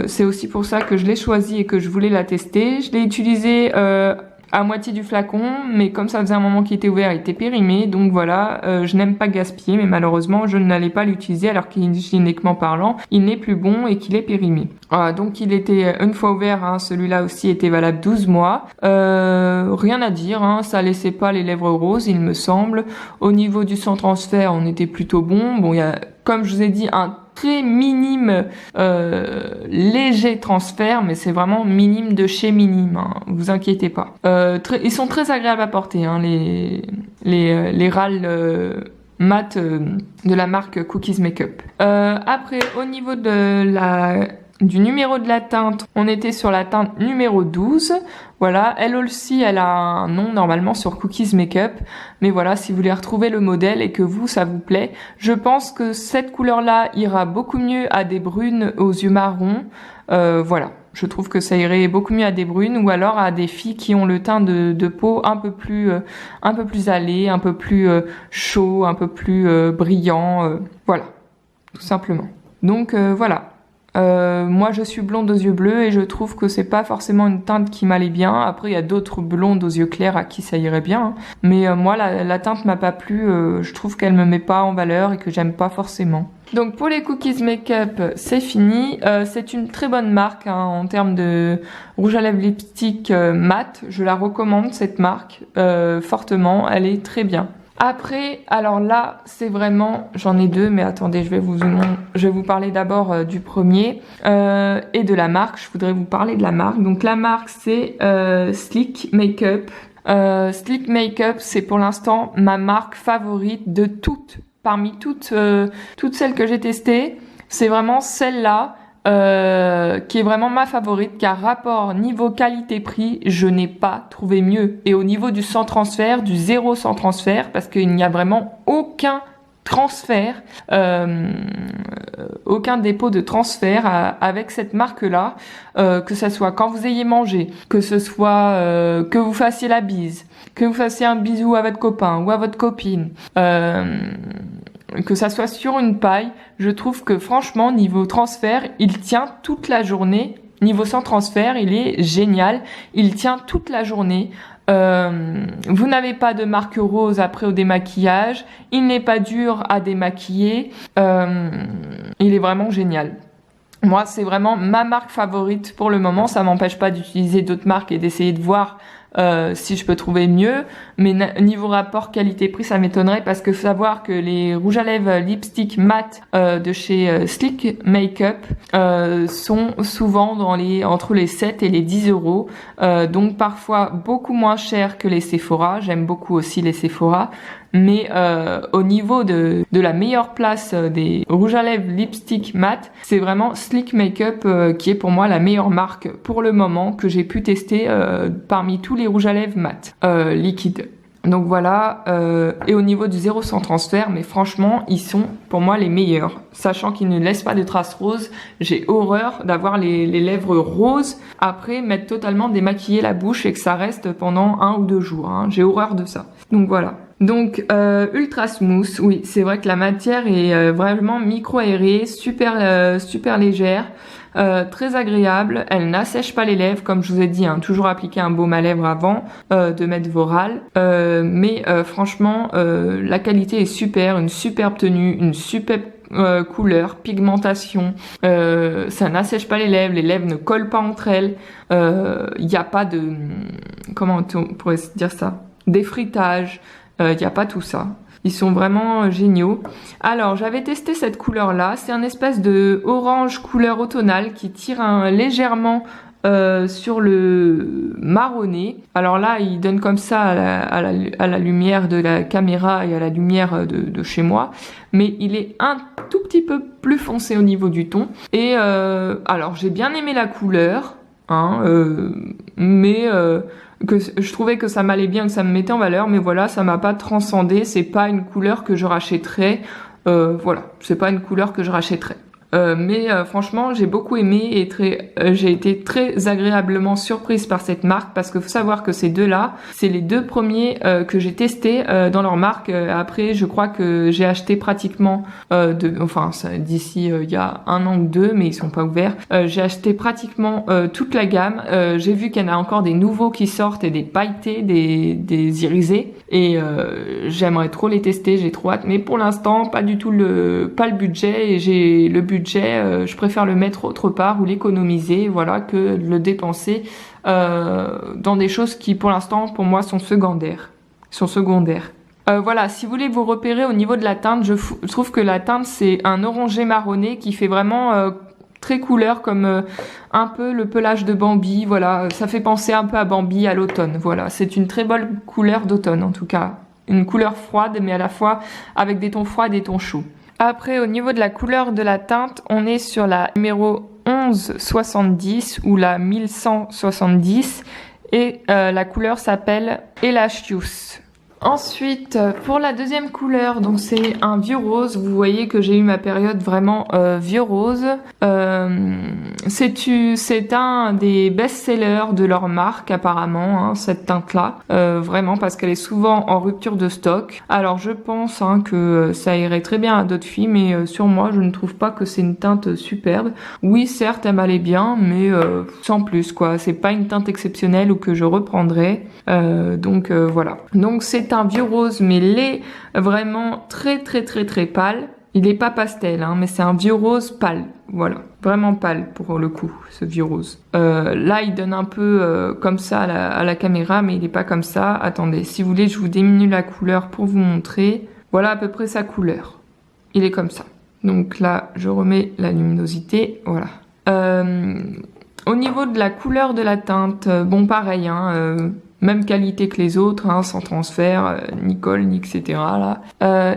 C'est aussi pour ça que je l'ai choisie et que je voulais la tester. Je l'ai utilisée à moitié du flacon, mais comme ça faisait un moment qu'il était ouvert, il était périmé, donc voilà, je n'aime pas gaspiller, mais malheureusement, je n'allais pas l'utiliser alors qu'hygiéniquement parlant, il n'est plus bon et qu'il est périmé. Voilà, donc il était une fois ouvert, hein, celui-là aussi était valable 12 mois. Rien à dire, hein, ça laissait pas les lèvres roses, il me semble. Au niveau du sans transfert, on était plutôt bon. Bon, il y a, comme je vous ai dit, un très minime léger transfert, mais c'est vraiment minime de chez minime, hein, vous inquiétez pas. Ils sont très agréables à porter, hein, les râles mat de la marque Cookies Makeup. Après, au niveau du numéro de la teinte, on était sur la teinte numéro 12. Voilà, elle aussi, elle a un nom normalement sur Cookies Makeup. Mais voilà, si vous voulez retrouver le modèle et que ça vous plaît, je pense que cette couleur-là ira beaucoup mieux à des brunes aux yeux marrons. Voilà, je trouve que ça irait beaucoup mieux à des brunes ou alors à des filles qui ont le teint de peau un peu plus allé, un peu plus chaud, un peu plus brillant. Voilà, tout simplement. Donc voilà. Moi je suis blonde aux yeux bleus et je trouve que c'est pas forcément une teinte qui m'allait bien. Après il y a d'autres blondes aux yeux clairs à qui ça irait bien, hein. Mais moi la teinte m'a pas plu, je trouve qu'elle me met pas en valeur et que j'aime pas forcément. Donc pour les Cookies Makeup c'est fini, c'est une très bonne marque hein, en termes de rouge à lèvres lipstick mat, je la recommande cette marque fortement, elle est très bien. Après, alors là, c'est vraiment, j'en ai deux, mais attendez, je vais vous parler d'abord du premier et de la marque. Je voudrais vous parler de la marque. Donc la marque, c'est Sleek Makeup. Sleek Makeup, c'est pour l'instant ma marque favorite de toutes, parmi toutes celles que j'ai testées. C'est vraiment celle-là. Qui est vraiment ma favorite car rapport niveau qualité-prix je n'ai pas trouvé mieux et au niveau du sans transfert, du zéro sans transfert parce qu'il n'y a vraiment aucun transfert, aucun dépôt de transfert avec cette marque là, que ça soit quand vous ayez mangé, que ce soit que vous fassiez la bise, que vous fassiez un bisou à votre copain ou à votre copine, que ça soit sur une paille, je trouve que franchement niveau transfert il tient toute la journée. Niveau sans transfert il est génial, il tient toute la journée. Vous n'avez pas de marque rose après au démaquillage, il n'est pas dur à démaquiller, il est vraiment génial. Moi c'est vraiment ma marque favorite pour le moment, ça m'empêche pas d'utiliser d'autres marques et d'essayer de voir si je peux trouver mieux, mais niveau rapport qualité-prix, ça m'étonnerait parce que faut savoir que les rouges à lèvres lipstick mat de chez Sleek Makeup sont souvent entre les 7 et les 10 euros, donc parfois beaucoup moins cher que les Sephora. J'aime beaucoup aussi les Sephora, mais au niveau de la meilleure place des rouges à lèvres lipstick mat, c'est vraiment Sleek Makeup qui est pour moi la meilleure marque pour le moment que j'ai pu tester parmi tous les rouges à lèvres mat liquides. Donc voilà, et au niveau du 0 sans transfert, mais franchement, ils sont pour moi les meilleurs. Sachant qu'ils ne laissent pas de traces roses, j'ai horreur d'avoir les lèvres roses après m'être totalement démaquillé la bouche et que ça reste pendant 1 ou 2 jours. Hein. J'ai horreur de ça. Donc voilà. Donc ultra smooth, oui, c'est vrai que la matière est vraiment micro-aérée, super légère. Très agréable, elle n'assèche pas les lèvres comme je vous ai dit, hein, toujours appliquer un baume à lèvres avant de mettre vos râles, mais franchement la qualité est super, une superbe tenue, une superbe couleur, pigmentation, ça n'assèche pas les lèvres ne collent pas entre elles, il n'y a pas de, comment on pourrait dire ça, d'effritage, il n'y a pas tout ça. Ils sont vraiment géniaux. Alors, j'avais testé cette couleur-là. C'est un espèce de orange couleur automnale qui tire légèrement sur le marronné. Alors là, il donne comme ça à la lumière de la caméra et à la lumière de chez moi. Mais il est un tout petit peu plus foncé au niveau du ton. Et alors, j'ai bien aimé la couleur, hein, mais... que je trouvais que ça m'allait bien, que ça me mettait en valeur, mais voilà, ça m'a pas transcendé, c'est pas une couleur que je rachèterais, voilà, c'est pas une couleur que je rachèterais. Mais franchement, j'ai beaucoup aimé et j'ai été très agréablement surprise par cette marque parce qu'il faut savoir que ces deux-là, c'est les 2 premiers que j'ai testés dans leur marque. Après, je crois que j'ai acheté pratiquement d'ici il y a 1 an ou 2, mais ils sont pas ouverts. J'ai acheté pratiquement toute la gamme. J'ai vu qu'il y en a encore des nouveaux qui sortent et des pailletés, des irisés. Et j'aimerais trop les tester, j'ai trop hâte. Mais pour l'instant, pas du tout pas le budget et j'ai le budget. Je préfère le mettre autre part ou l'économiser, voilà, que le dépenser dans des choses qui, pour l'instant, pour moi, sont secondaires. Voilà, si vous voulez vous repérer au niveau de la teinte, je trouve que la teinte, c'est un orangé marronné qui fait vraiment très couleur, comme un peu le pelage de Bambi, voilà, ça fait penser un peu à Bambi à l'automne, voilà, c'est une très belle couleur d'automne en tout cas. Une couleur froide, mais à la fois avec des tons froids et des tons chauds. Après, au niveau de la couleur de la teinte, on est sur la numéro 1170 ou la 1170 et la couleur s'appelle Elastius. Ensuite, pour la deuxième couleur, donc c'est un vieux rose. Vous voyez que j'ai eu ma période vraiment vieux rose. C'est un des best-sellers de leur marque apparemment, hein, cette teinte-là. Vraiment parce qu'elle est souvent en rupture de stock. Alors je pense que ça irait très bien à d'autres filles, mais sur moi, je ne trouve pas que c'est une teinte superbe. Oui, certes, elle m'allait bien, mais sans plus quoi. C'est pas une teinte exceptionnelle ou que je reprendrais. Donc voilà. Donc c'est un vieux rose, mais laid, vraiment très pâle. Il est pas pastel, hein, mais c'est un vieux rose pâle, voilà, vraiment pâle pour le coup, ce vieux rose. Là, il donne un peu comme ça à la caméra, mais il est pas comme ça. Attendez, si vous voulez, je vous diminue la couleur pour vous montrer. Voilà à peu près sa couleur. Il est comme ça. Donc là, je remets la luminosité, voilà. Au niveau de la couleur de la teinte, bon pareil, hein, même qualité que les autres, hein, sans transfert, ni colle, ni etc. Là.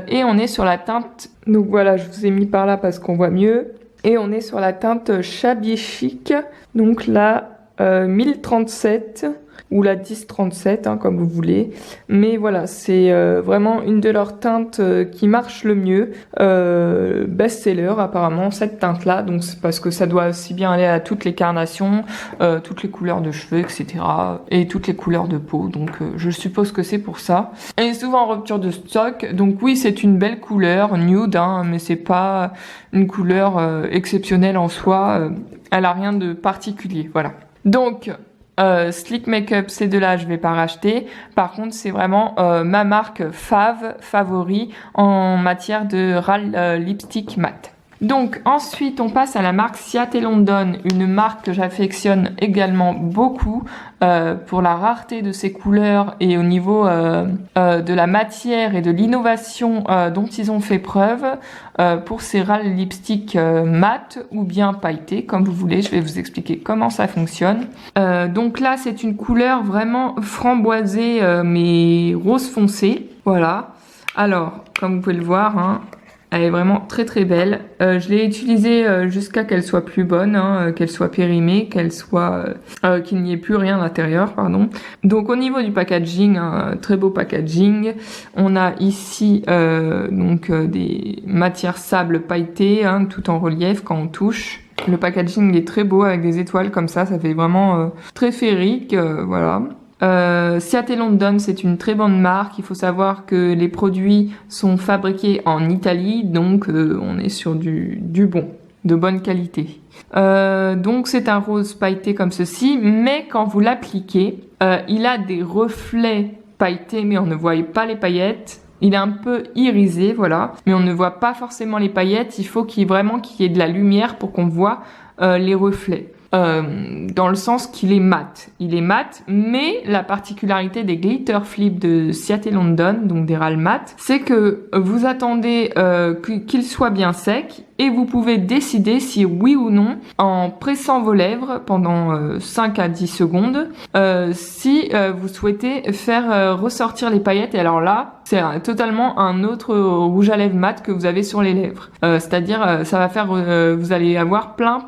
Et on est sur la teinte, donc voilà, je vous ai mis par là parce qu'on voit mieux. Et on est sur la teinte Shabby Chic, donc la 1037 ou la 1037, hein, comme vous voulez. Mais voilà, c'est vraiment une de leurs teintes qui marche le mieux. Best-seller apparemment, cette teinte-là. Donc c'est parce que ça doit aussi bien aller à toutes les carnations, toutes les couleurs de cheveux, etc. Et toutes les couleurs de peau. Donc je suppose que c'est pour ça. Elle est souvent en rupture de stock. Donc oui, c'est une belle couleur, nude, hein, mais c'est pas une couleur exceptionnelle en soi. Elle a rien de particulier, voilà. Donc... Sleek Makeup, ces deux-là, je vais pas racheter. Par contre, c'est vraiment ma marque favori en matière de râle lipstick mat. Donc ensuite on passe à la marque Ciaté London, une marque que j'affectionne également beaucoup pour la rareté de ses couleurs et au niveau de la matière et de l'innovation dont ils ont fait preuve pour ces râles lipstick mat ou bien pailletés, comme vous voulez. Je vais vous expliquer comment ça fonctionne. Donc là c'est une couleur vraiment framboisée mais rose foncé, voilà. Alors comme vous pouvez le voir, hein, elle est vraiment très très belle. Je l'ai utilisée jusqu'à qu'elle soit plus bonne, hein, qu'elle soit périmée, qu'il n'y ait plus rien à l'intérieur, pardon. Donc au niveau du packaging, un très beau packaging. On a ici des matières sable pailletées, hein, tout en relief quand on touche. Le packaging est très beau avec des étoiles comme ça fait vraiment très féerique, voilà. Ciaté London, c'est une très bonne marque. Il faut savoir que les produits sont fabriqués en Italie, donc on est sur du bon, de bonne qualité. Donc c'est un rose pailleté comme ceci, mais quand vous l'appliquez, il a des reflets pailletés, mais on ne voit pas les paillettes. Il est un peu irisé, voilà, mais on ne voit pas forcément les paillettes. Il faut qu'il y ait de la lumière pour qu'on voit les reflets. Dans le sens qu'il est mat. Il est mat, mais la particularité des glitter flips de Ciaté London, donc des râles mat, c'est que vous attendez qu'il soit bien sec et vous pouvez décider si oui ou non, en pressant vos lèvres pendant 5 à 10 secondes, si vous souhaitez faire ressortir les paillettes. Et alors là, c'est totalement un autre rouge à lèvres mat que vous avez sur les lèvres. C'est-à-dire, ça va faire, vous allez avoir plein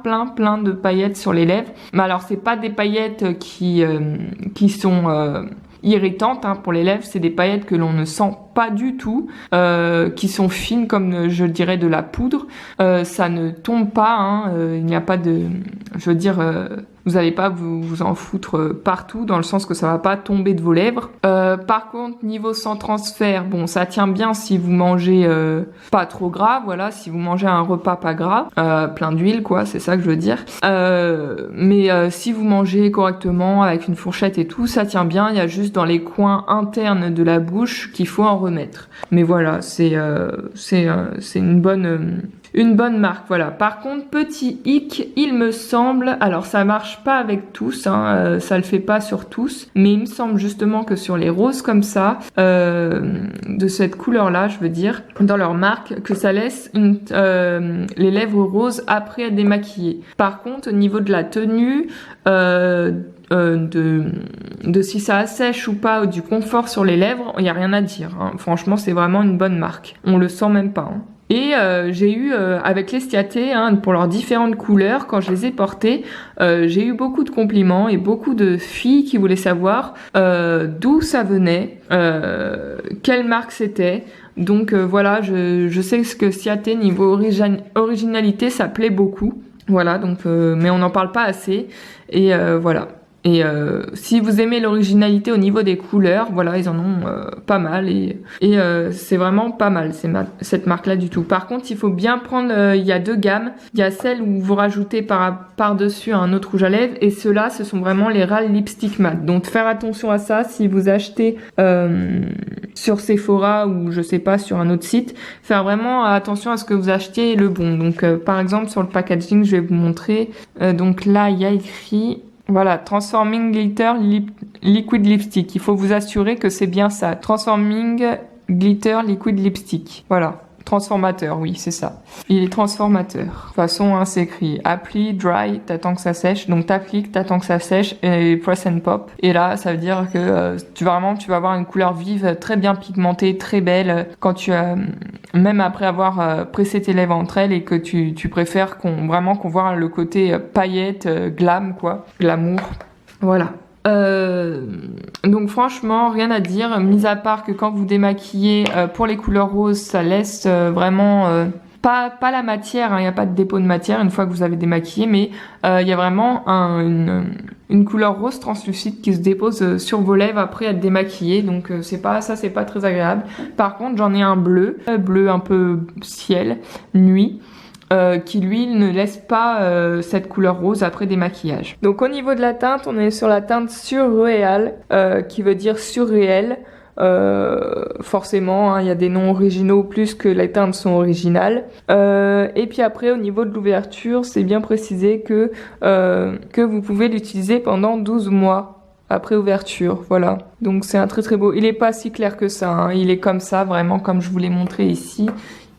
de paillettes sur les lèvres. Mais alors, c'est pas des paillettes qui sont irritantes, hein, pour les lèvres. C'est des paillettes que l'on ne sent pas du tout, qui sont fines comme je dirais de la poudre. Ça ne tombe pas, hein, il n'y a pas de, je veux dire, vous n'allez pas vous en foutre partout, dans le sens que ça va pas tomber de vos lèvres. Par contre, niveau sans transfert, bon, ça tient bien si vous mangez pas trop gras, voilà, si vous mangez un repas pas gras, plein d'huile, quoi, c'est ça que je veux dire. Mais si vous mangez correctement avec une fourchette et tout, ça tient bien. Il y a juste dans les coins internes de la bouche qu'il faut en remettre. Mais voilà, c'est une bonne marque, voilà. Par contre, petit hic, il me semble, alors ça marche pas avec tous, hein, ça le fait pas sur tous, mais il me semble justement que sur les roses comme ça, de cette couleur-là, je veux dire, dans leur marque, que ça laisse les lèvres roses après être démaquillées. Par contre, au niveau de la tenue, de si ça assèche ou pas, ou du confort sur les lèvres, il n'y a rien à dire, hein. Franchement, c'est vraiment une bonne marque. On le sent même pas, hein. Et j'ai eu, avec les Ciaté, hein, pour leurs différentes couleurs, quand je les ai portées, j'ai eu beaucoup de compliments et beaucoup de filles qui voulaient savoir d'où ça venait, quelle marque c'était. Donc voilà, je sais ce que Ciaté, niveau originalité, ça plaît beaucoup. Voilà, donc mais on n'en parle pas assez. Et voilà. Et si vous aimez l'originalité au niveau des couleurs, voilà, ils en ont pas mal et c'est vraiment pas mal cette marque-là du tout. Par contre, il faut bien prendre, il y a 2 gammes. Il y a celle où vous rajoutez par-dessus un autre rouge à lèvres et ceux-là, ce sont vraiment les râles lipstick mat. Donc faire attention à ça si vous achetez sur Sephora ou je sais pas sur un autre site. Faire vraiment attention à ce que vous achetiez le bon. Donc par exemple sur le packaging, je vais vous montrer. Donc là, il y a écrit... Voilà, Transforming Glitter Liquid Lipstick. Il faut vous assurer que c'est bien ça. Transforming Glitter Liquid Lipstick. Voilà. Transformateur, oui, c'est ça. Il est transformateur. De toute façon, hein, c'est écrit apply, dry, t'attends que ça sèche. Donc t'appliques, t'attends que ça sèche et press and pop. Et là, ça veut dire que tu vas avoir une couleur vive, très bien pigmentée, très belle. Quand même après avoir pressé tes lèvres entre elles et que tu préfères qu'on voit le côté paillette, glam, quoi. Glamour. Voilà. Donc franchement rien à dire, mis à part que quand vous démaquillez pour les couleurs roses, ça laisse vraiment pas la matière, hein, il n'y a pas de dépôt de matière une fois que vous avez démaquillé, mais il y a vraiment une couleur rose translucide qui se dépose sur vos lèvres après être démaquillé, donc c'est pas très agréable. Par contre j'en ai un bleu un peu ciel, nuit, qui lui ne laisse pas cette couleur rose après démaquillage. Donc au niveau de la teinte, on est sur la teinte surréal, qui veut dire surréel. forcément, hein, il y a des noms originaux plus que les teintes sont originales. Et puis après, au niveau de l'ouverture, c'est bien précisé que vous pouvez l'utiliser pendant 12 mois. Après ouverture, voilà. Donc c'est un très très beau. Il est pas si clair que ça, hein. Il est comme ça, vraiment comme je vous l'ai montré ici.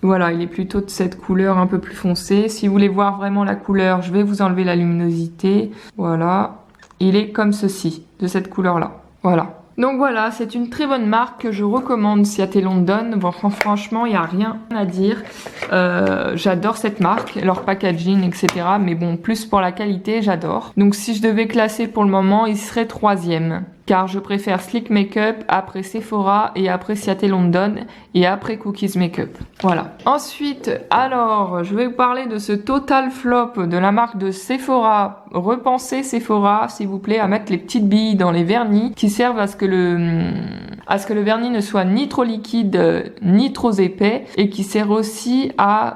Voilà, il est plutôt de cette couleur un peu plus foncée. Si vous voulez voir vraiment la couleur, je vais vous enlever la luminosité. Voilà. Il est comme ceci, de cette couleur-là. Voilà. Donc voilà, c'est une très bonne marque que je recommande Ciaté London. Bon, franchement, il n'y a rien à dire. J'adore cette marque, leur packaging, etc. Mais bon, plus pour la qualité, j'adore. Donc si je devais classer pour le moment, il serait 3e. Car je préfère Sleek Makeup, après Sephora et après Ciaté London et après Cookies Makeup. Voilà. Ensuite, alors, je vais vous parler de ce total flop de la marque de Sephora. Repensez Sephora, s'il vous plaît, à mettre les petites billes dans les vernis qui servent à ce que le vernis ne soit ni trop liquide ni trop épais et qui sert aussi à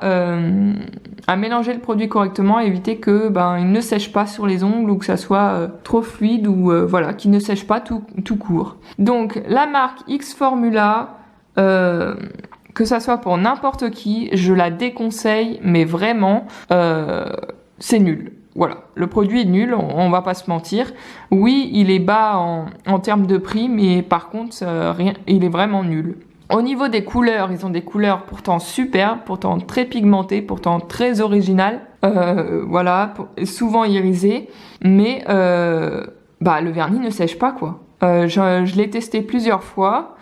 mélanger le produit correctement, à éviter que il ne sèche pas sur les ongles ou que ça soit trop fluide ou voilà, qu'il ne sèche pas tout court. Donc la marque X Formula, que ça soit pour n'importe qui, je la déconseille, mais vraiment c'est nul. Voilà, le produit est nul, on va pas se mentir. Oui, il est bas en termes de prix, mais par contre, il est vraiment nul. Au niveau des couleurs, ils ont des couleurs pourtant superbes, pourtant très pigmentées, pourtant très originales. Voilà, souvent irisées, mais le vernis ne sèche pas, quoi. Je l'ai testé plusieurs fois.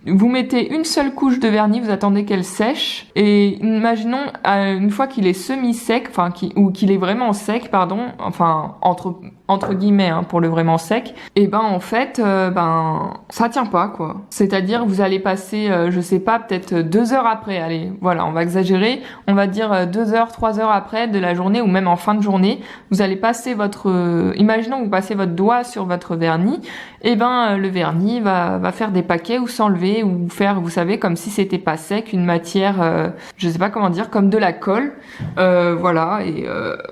Vous mettez une seule couche de vernis, vous attendez qu'elle sèche, et imaginons une fois qu'il est semi-sec, ou qu'il est vraiment sec, pardon, enfin entre guillemets hein, pour le vraiment sec, et en fait ça tient pas, quoi. C'est-à-dire vous allez passer je sais pas, peut-être 2 heures après, allez, voilà, on va exagérer, on va dire 2 heures, 3 heures après de la journée ou même en fin de journée, vous allez passer imaginons que vous passez votre doigt sur votre vernis, et le vernis va faire des paquets ou s'enlever ou faire, vous savez, comme si c'était pas sec, une matière, je sais pas comment dire, comme de la colle, voilà, et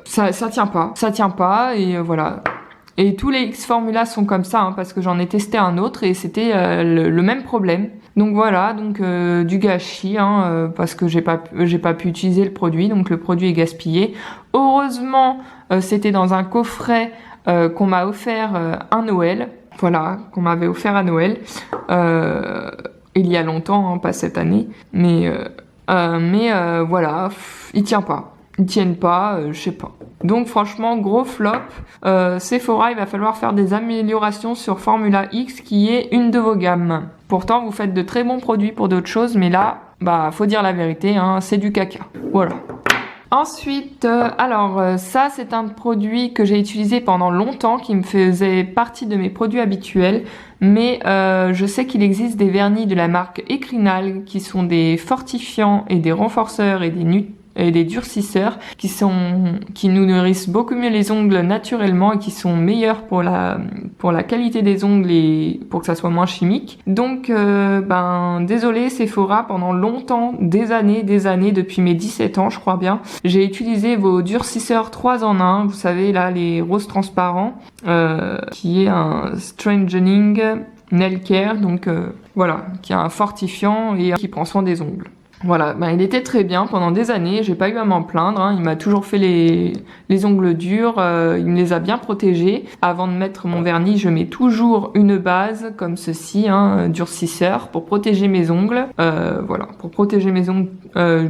ça tient pas, et voilà. Et tous les X Formula sont comme ça, hein, parce que j'en ai testé un autre et c'était le même problème. Donc voilà, donc du gâchis, hein, parce que j'ai pas pu utiliser le produit, donc le produit est gaspillé. Heureusement, c'était dans un coffret qu'on m'a offert un Noël. Voilà, qu'on m'avait offert à Noël. Il y a longtemps, hein, pas cette année, mais voilà, il tient pas. Ils tiennent pas, je sais pas. Donc franchement, gros flop. Sephora, il va falloir faire des améliorations sur Formula X qui est une de vos gammes. Pourtant, vous faites de très bons produits pour d'autres choses, mais là, faut dire la vérité, hein, c'est du caca. Voilà. Ensuite, ça c'est un produit que j'ai utilisé pendant longtemps, qui me faisait partie de mes produits habituels, mais je sais qu'il existe des vernis de la marque Ecrinal qui sont des fortifiants et des renforceurs et des durcisseurs qui nous nourrissent beaucoup mieux les ongles naturellement et qui sont meilleurs pour la qualité des ongles et pour que ça soit moins chimique. Donc désolé Sephora, pendant longtemps, des années, depuis mes 17 ans je crois bien, j'ai utilisé vos durcisseurs 3 en 1, vous savez là, les roses transparents, qui est un strengthening nail care, donc voilà, qui est un fortifiant et qui prend soin des ongles. Voilà, il était très bien pendant des années, j'ai pas eu à m'en plaindre, hein. Il m'a toujours fait les ongles durs, il me les a bien protégés. Avant de mettre mon vernis, je mets toujours une base comme ceci, hein, durcisseur, pour protéger mes ongles. Voilà, pour protéger mes ongles,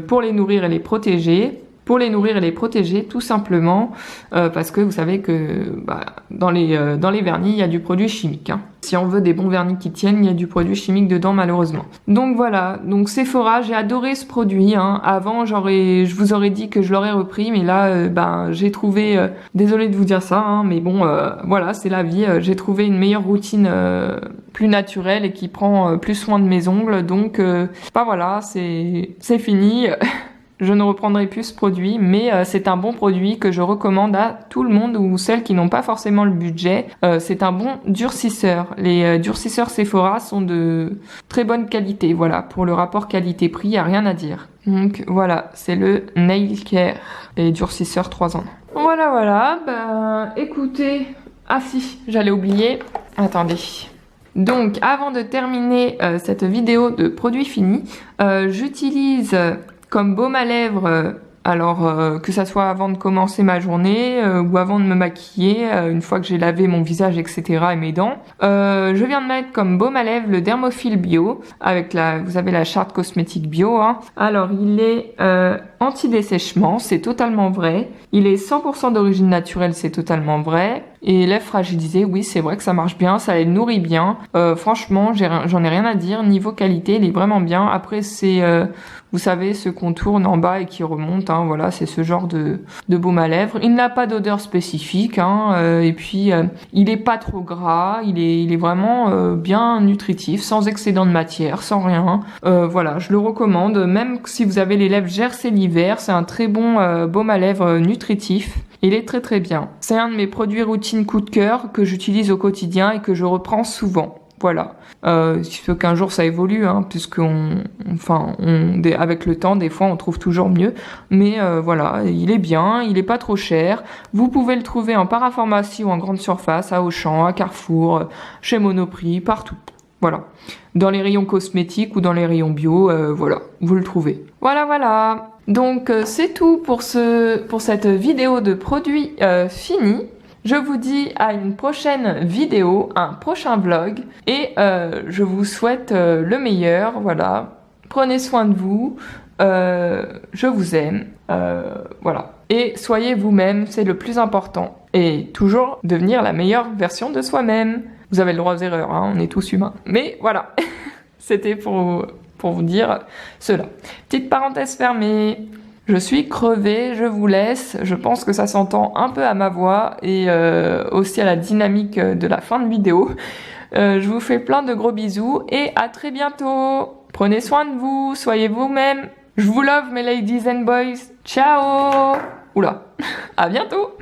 pour les nourrir et les protéger. Pour les nourrir et les protéger, tout simplement, parce que vous savez que dans les vernis, il y a du produit chimique, hein. Si on veut des bons vernis qui tiennent, il y a du produit chimique dedans, malheureusement. Donc voilà, donc Sephora, j'ai adoré ce produit, hein. Avant, je vous aurais dit que je l'aurais repris, mais là, j'ai trouvé, désolée de vous dire ça, hein, mais bon, voilà, c'est la vie. J'ai trouvé une meilleure routine plus naturelle et qui prend plus soin de mes ongles, donc voilà, c'est fini. Je ne reprendrai plus ce produit, mais c'est un bon produit que je recommande à tout le monde ou celles qui n'ont pas forcément le budget. C'est un bon durcisseur. Les durcisseurs Sephora sont de très bonne qualité. Voilà, pour le rapport qualité-prix, il n'y a rien à dire. Donc voilà, c'est le Nail Care et durcisseur 3 en 1. Voilà, écoutez... Ah si, j'allais oublier. Attendez. Donc avant de terminer cette vidéo de produits finis, j'utilise comme baume à lèvres, alors que ça soit avant de commencer ma journée ou avant de me maquiller, une fois que j'ai lavé mon visage, etc. et mes dents. Je viens de mettre comme baume à lèvres le Dermophil Bio, avec vous avez la charte cosmétique bio. Hein. Alors il est anti-dessèchement, c'est totalement vrai. Il est 100% d'origine naturelle, c'est totalement vrai. Et lèvres fragilisées, oui, c'est vrai que ça marche bien, ça les nourrit bien. Franchement, j'en ai rien à dire. Niveau qualité, il est vraiment bien. Après, c'est, vous savez, ce qu'on tourne en bas et qui remonte. Hein, voilà, c'est ce genre de baume à lèvres. Il n'a pas d'odeur spécifique. Hein, et puis, il est pas trop gras. Il est vraiment bien nutritif, sans excédent de matière, sans rien. Voilà, je le recommande. Même si vous avez les lèvres gercées l'hiver, c'est un très bon baume à lèvres nutritif. Il est très très bien. C'est un de mes produits routine coup de cœur que j'utilise au quotidien et que je reprends souvent. Voilà. Il se peut qu'un jour ça évolue, hein, avec le temps, des fois on trouve toujours mieux. Mais voilà, il est bien, il est pas trop cher. Vous pouvez le trouver en parapharmacie ou en grande surface, à Auchan, à Carrefour, chez Monoprix, partout. Voilà. Dans les rayons cosmétiques ou dans les rayons bio, voilà, vous le trouvez. Voilà. Donc c'est tout pour cette vidéo de produits finis. Je vous dis à une prochaine vidéo, un prochain vlog, et je vous souhaite le meilleur. Voilà, prenez soin de vous, je vous aime, voilà. Et soyez vous-même, c'est le plus important. Et toujours devenir la meilleure version de soi-même. Vous avez le droit aux erreurs, hein, on est tous humains. Mais voilà, c'était pour vous dire cela. Petite parenthèse fermée. Je suis crevée, je vous laisse. Je pense que ça s'entend un peu à ma voix et aussi à la dynamique de la fin de vidéo. Je vous fais plein de gros bisous et à très bientôt. Prenez soin de vous, soyez vous-même. Je vous love mes ladies and boys. Ciao. Oula, à bientôt.